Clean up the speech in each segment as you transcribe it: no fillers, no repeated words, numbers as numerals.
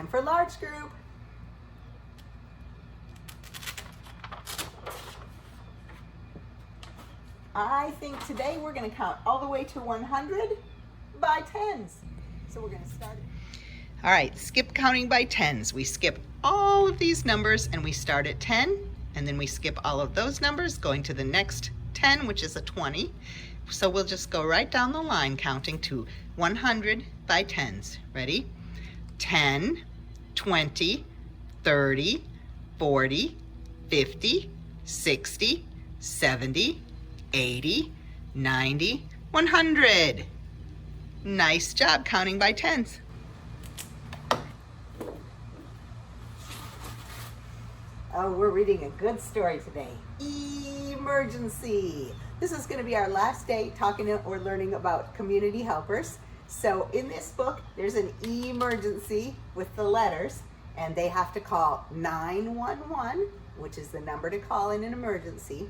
Time for large group. I think today we're going to count all the way to 100 by tens. So we're going to start it. All right, skip counting by tens. We skip all of these numbers and we start at 10, and then we skip all of those numbers going to the next 10, which is a 20. So we'll just go right down the line counting to 100 by tens. Ready? 10, 20, 30, 40, 50, 60, 70, 80, 90, 100. Nice job counting by tens. Oh, we're reading a good story today. Emergency. This is going to be our last day talking or learning about community helpers. So in this book, there's an emergency with the letters, and they have to call 911, which is the number to call in an emergency,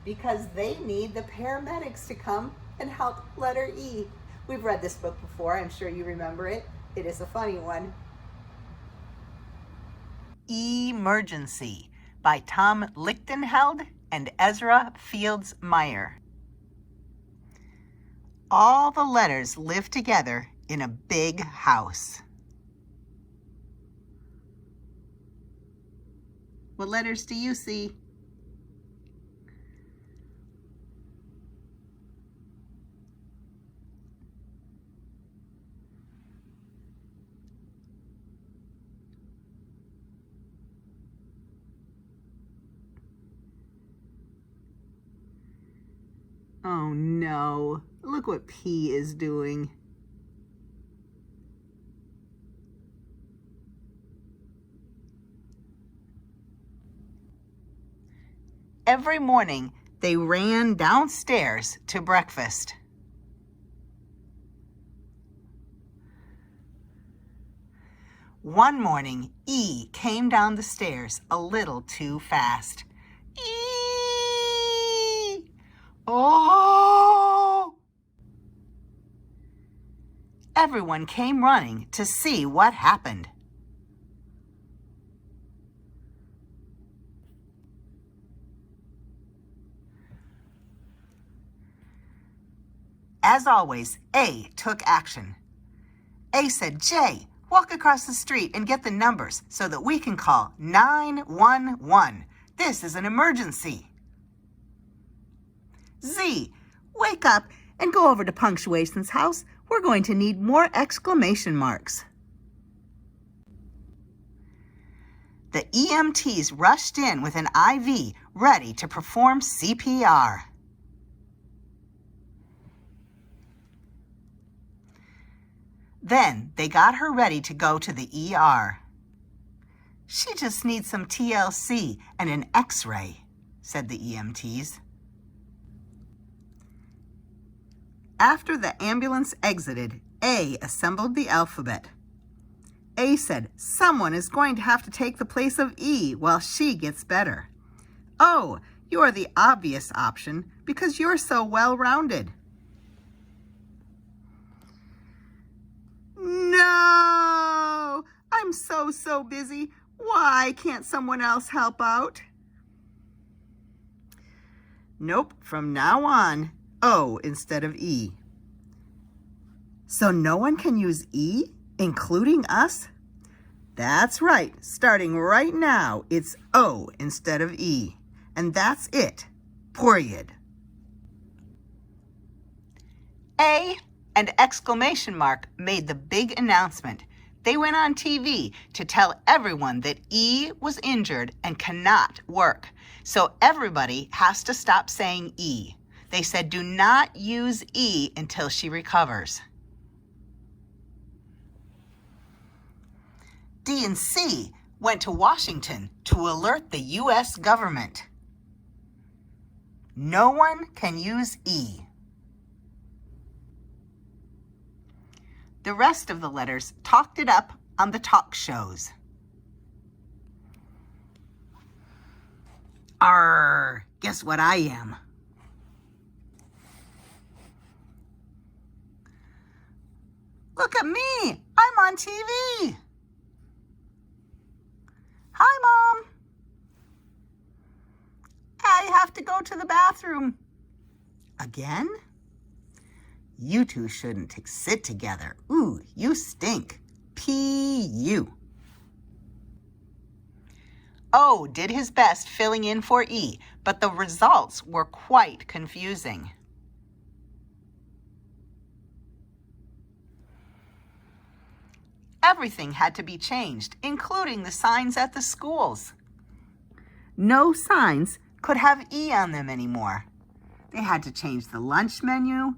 because they need the paramedics to come and help letter E. We've read this book before. I'm sure you remember it. It is a funny one. Emergency by Tom Lichtenheld and Ezra Fields Meyer. All the letters live together in a big house. What letters do you see? Oh no, look what P is doing. Every morning, they ran downstairs to breakfast. One morning, E came down the stairs a little too fast. Oh! Everyone came running to see what happened. As always, A took action. A said, J, walk across the street and get the numbers so that we can call 911. This is an emergency. Z, wake up and go over to Punctuation's house. We're going to need more exclamation marks. The EMTs rushed in with an IV ready to perform CPR. Then they got her ready to go to the ER. She just needs some TLC and an X-ray, said the EMTs. After the ambulance exited, A assembled the alphabet. A said, someone is going to have to take the place of E while she gets better. Oh, you are the obvious option because you're so well-rounded. No, I'm so busy. Why can't someone else help out? Nope, from now on, O instead of E. So no one can use E, including us? That's right. Starting right now, it's O instead of E. And that's it. Period. A and exclamation mark made the big announcement. They went on TV to tell everyone that E was injured and cannot work. So everybody has to stop saying E. They said, do not use E until she recovers. D and C went to Washington to alert the U.S. government. No one can use E. The rest of the letters talked it up on the talk shows. Arr, guess what I am? Look at me, I'm on TV. to go to the bathroom. Again? You two shouldn't sit together. Ooh, you stink. P.U. O did his best filling in for E, but the results were quite confusing. Everything had to be changed, including the signs at the schools. No signs could have E on them anymore. They had to change the lunch menu.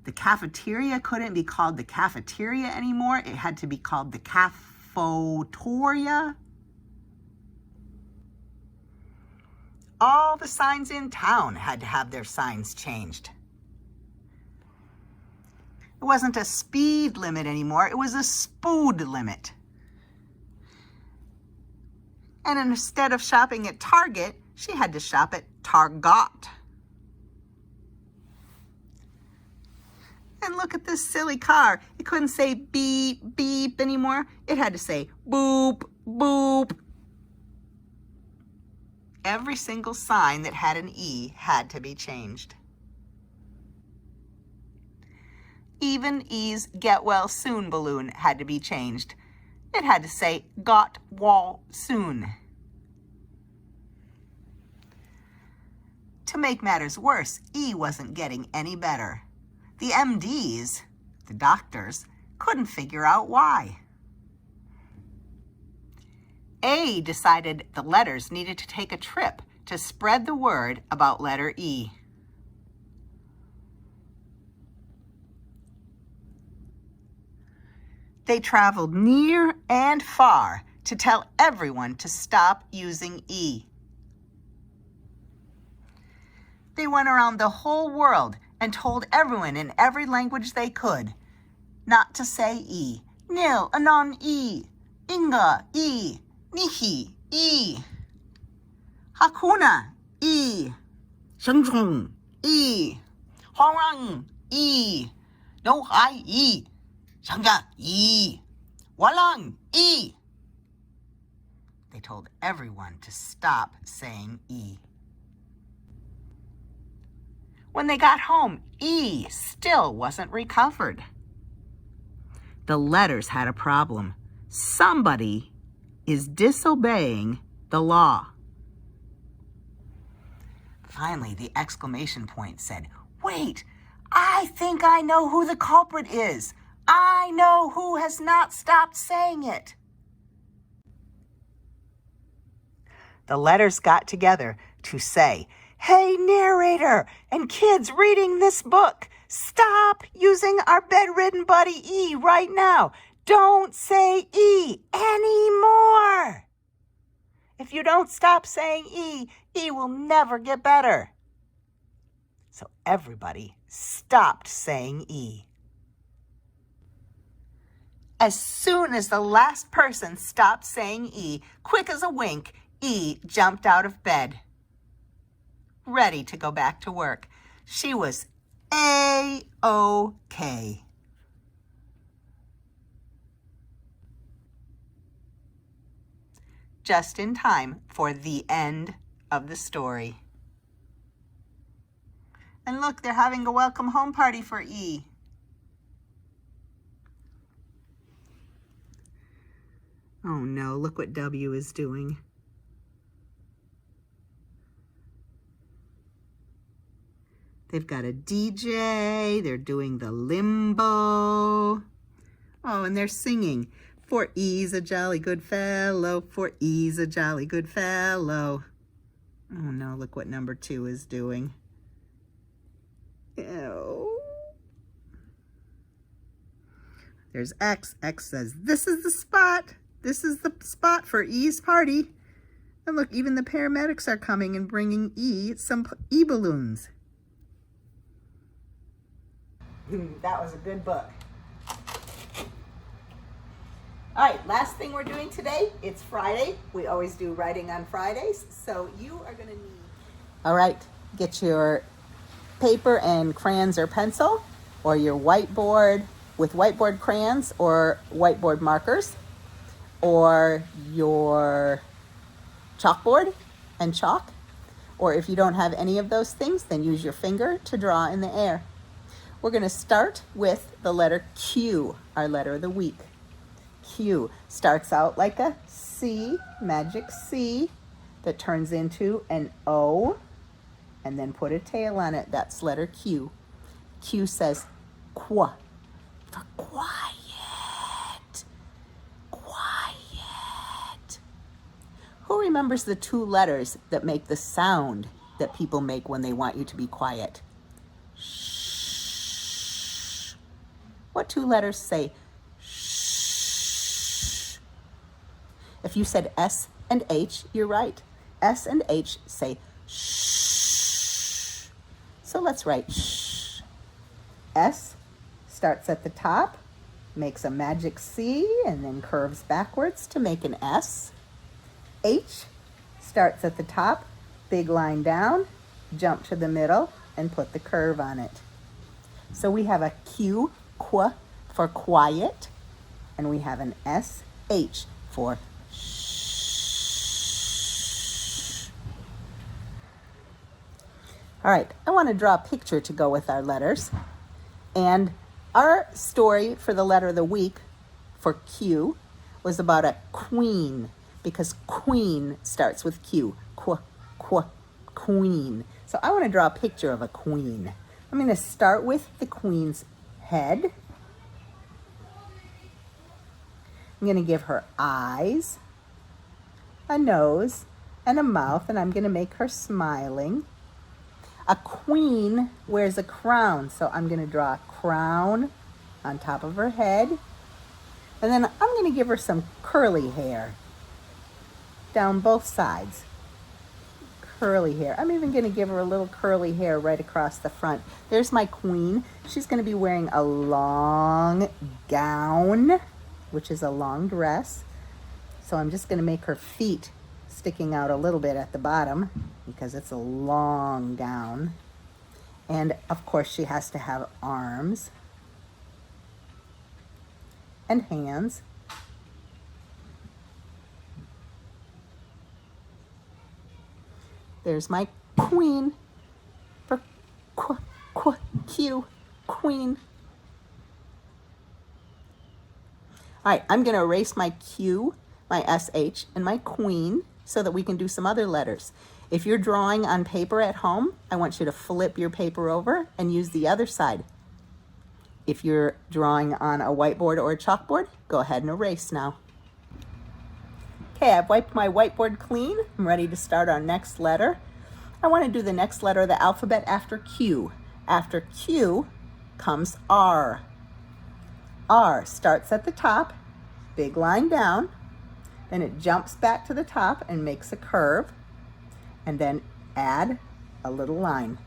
The cafeteria couldn't be called the cafeteria anymore. It had to be called the cafetoria. All the signs in town had to have their signs changed. It wasn't a speed limit anymore. It was a spood limit. And instead of shopping at Target, she had to shop at Targot. And look at this silly car. It couldn't say beep, beep anymore. It had to say boop, boop. Every single sign that had an E had to be changed. Even E's get well soon balloon had to be changed. It had to say got well soon. To make matters worse, E wasn't getting any better. The MDs, the doctors, couldn't figure out why. A decided the letters needed to take a trip to spread the word about letter E. They traveled near and far to tell everyone to stop using E. They went around the whole world and told everyone in every language they could not to say E. Nil, anon E, Inga E, Nihi E, Hakuna E, Shengchong E, Horang E, No Hai E, Shangja E, Walang E. They told everyone to stop saying E. When they got home, E still wasn't recovered. The letters had a problem. Somebody is disobeying the law. Finally, the exclamation point said, "Wait, I think I know who the culprit is. I know who has not stopped saying it." The letters got together to say, "Hey, narrator and kids reading this book, stop using our bedridden buddy E right now. Don't say E anymore. If you don't stop saying E, E will never get better." So everybody stopped saying E. As soon as the last person stopped saying E, quick as a wink, E jumped out of bed, ready to go back to work. She was A-OK. Just in time for the end of the story. And look, they're having a welcome home party for E. Oh no, look what W is doing. They've got a DJ, they're doing the limbo. Oh, and they're singing, "For E's a jolly good fellow, for E's a jolly good fellow." Oh no, look what number 2 is doing. Ew. There's X. X says, "This is the spot. This is the spot for E's party." And look, even the paramedics are coming and bringing E some E balloons. That was a good book. All right, last thing we're doing today, it's Friday. We always do writing on Fridays, so you are gonna need... All right, get your paper and crayons or pencil, or your whiteboard with whiteboard crayons or whiteboard markers, or your chalkboard and chalk, Or if you don't have any of those things, then use your finger to draw in the air. We're going to start with the letter Q, our letter of the week. Q starts out like a C, magic C, that turns into an O, and then put a tail on it. That's letter Q. Q says qu, for quiet. Quiet. Who remembers the two letters that make the sound that people make when they want you to be quiet? Shh. What two letters say shh? If you said S and H, you're right. S and H say shh. So let's write shh. S starts at the top, makes a magic C, and then curves backwards to make an S. H starts at the top, big line down, jump to the middle, and put the curve on it. So we have a Q, qu, for quiet, and we have an S, H, for shh. All right, I want to draw a picture to go with our letters. And our story for the letter of the week for Q was about a queen, because queen starts with Q. Qu, queen. So I want to draw a picture of a queen. I'm going to start with the queen's head. I'm going to give her eyes, a nose, and a mouth, and I'm going to make her smiling. A queen wears a crown, so I'm going to draw a crown on top of her head. And then I'm going to give her some curly hair down both sides. Curly hair. I'm even going to give her a little curly hair right across the front. There's my queen. She's going to be wearing a long gown, which is a long dress. So I'm just going to make her feet sticking out a little bit at the bottom because it's a long gown. And of course she has to have arms and hands. There's my queen for Q, queen. All right, I'm going to erase my Q, my SH, and my queen so that we can do some other letters. If you're drawing on paper at home, I want you to flip your paper over and use the other side. If you're drawing on a whiteboard or a chalkboard, go ahead and erase now. Okay, I've wiped my whiteboard clean. I'm ready to start our next letter. I want to do the next letter of the alphabet after Q. After Q comes R. R starts at the top, big line down, then it jumps back to the top and makes a curve, and then add a little line.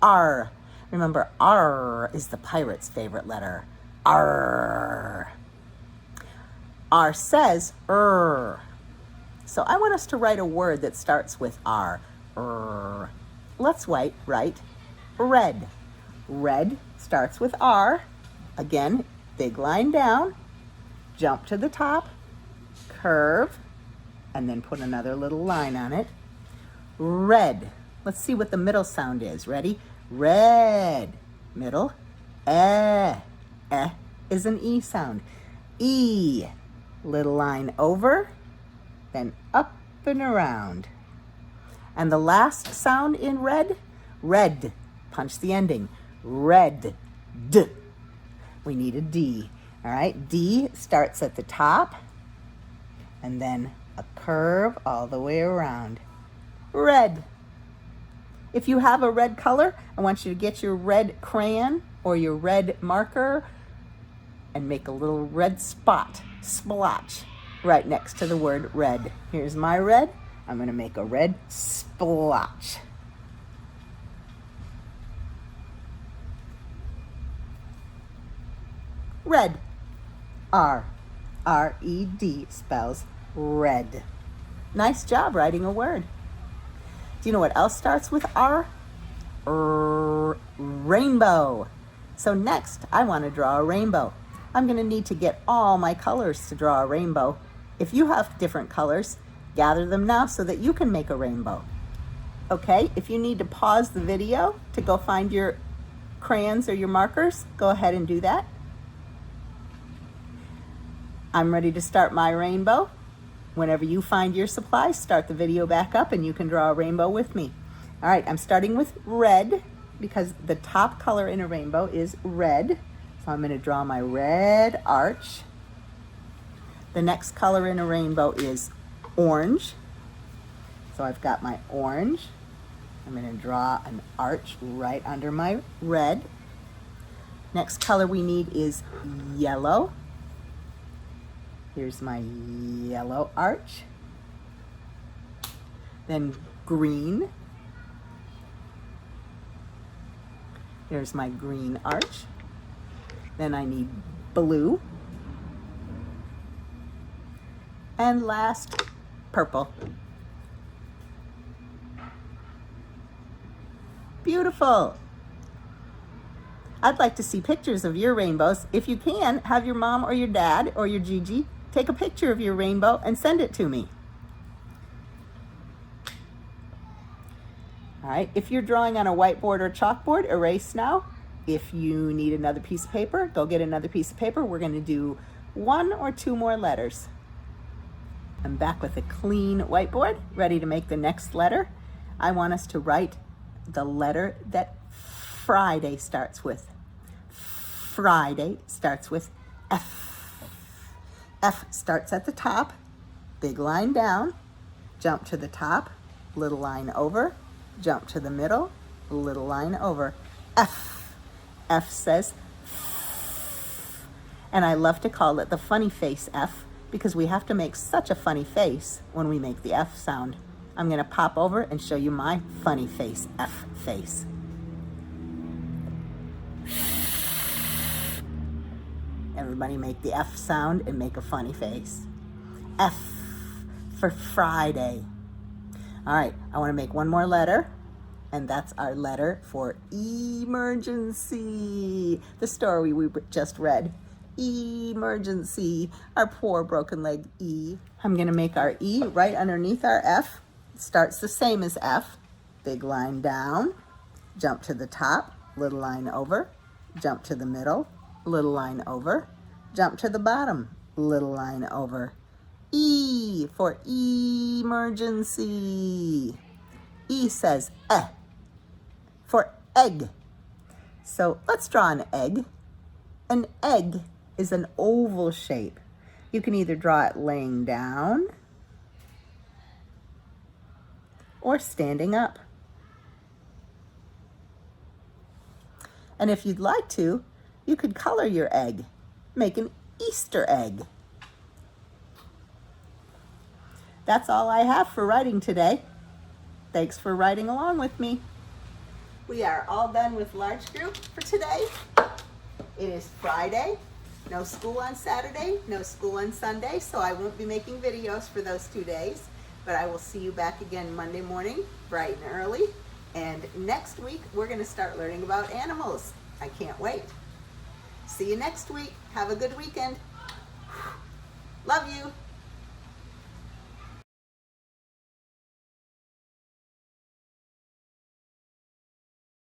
R. Remember, R is the pirate's favorite letter. R. R says So I want us to write a word that starts with R. Let's write red. Red starts with R. Again, big line down, jump to the top, curve, and then put another little line on it. Red. Let's see what the middle sound is. Ready? Red. Middle. Eh. Eh is an E sound. E. Little line over, then up and around. And the last sound in red, red. Punch the ending. Red. D. We need a D. All right, D starts at the top, and then a curve all the way around. Red. If you have a red color, I want you to get your red crayon or your red marker and make a little red spot, splotch, right next to the word red. Here's my red. I'm going to make a red splotch. Red. R. R-E-D spells red. Nice job writing a word. Do you know what else starts with R? Rainbow. So next, I want to draw a rainbow. I'm going to need to get all my colors to draw a rainbow. If you have different colors, gather them now so that you can make a rainbow. Okay, if you need to pause the video to go find your crayons or your markers, go ahead and do that. I'm ready to start my rainbow. Whenever you find your supplies, start the video back up and you can draw a rainbow with me. All right, I'm starting with red because the top color in a rainbow is red. So I'm going to draw my red arch. The next color in a rainbow is orange. So I've got my orange. I'm going to draw an arch right under my red. Next color we need is yellow. Here's my yellow arch. Then green. Here's my green arch. Then I need blue. And last, purple. Beautiful. I'd like to see pictures of your rainbows. If you can, have your mom or your dad or your Gigi take a picture of your rainbow and send it to me. All right, if you're drawing on a whiteboard or chalkboard, erase now. If you need another piece of paper, go get another piece of paper. We're going to do 1 or 2 more letters. I'm back with a clean whiteboard, ready to make the next letter. I want us to write the letter that Friday starts with. Friday starts with F. F starts at the top, big line down, jump to the top, little line over, jump to the middle, little line over. F. F says F. And I love to call it the funny face F because we have to make such a funny face when we make the F sound. I'm going to pop over and show you my funny face, F face. Everybody make the F sound and make a funny face. F for Friday. All right, I want to make one more letter, and that's our letter for emergency. The story we just read. Emergency, our poor broken leg E. I'm going to make our E right underneath our F. It starts the same as F. Big line down, jump to the top, little line over, jump to the middle, little line over, jump to the bottom, little line over. E for emergency. E says eh for egg. So let's draw an egg. An egg is an oval shape. You can either draw it laying down or standing up. And if you'd like to, you could color your egg. Make an Easter egg. That's all I have for writing today. Thanks for writing along with me. We are all done with large group for today. It is Friday. No school on Saturday, no school on Sunday, so I won't be making videos for those 2 days. But I will see you back again Monday morning, bright and early. And next week, we're going to start learning about animals. I can't wait. See you next week. Have a good weekend. Love you.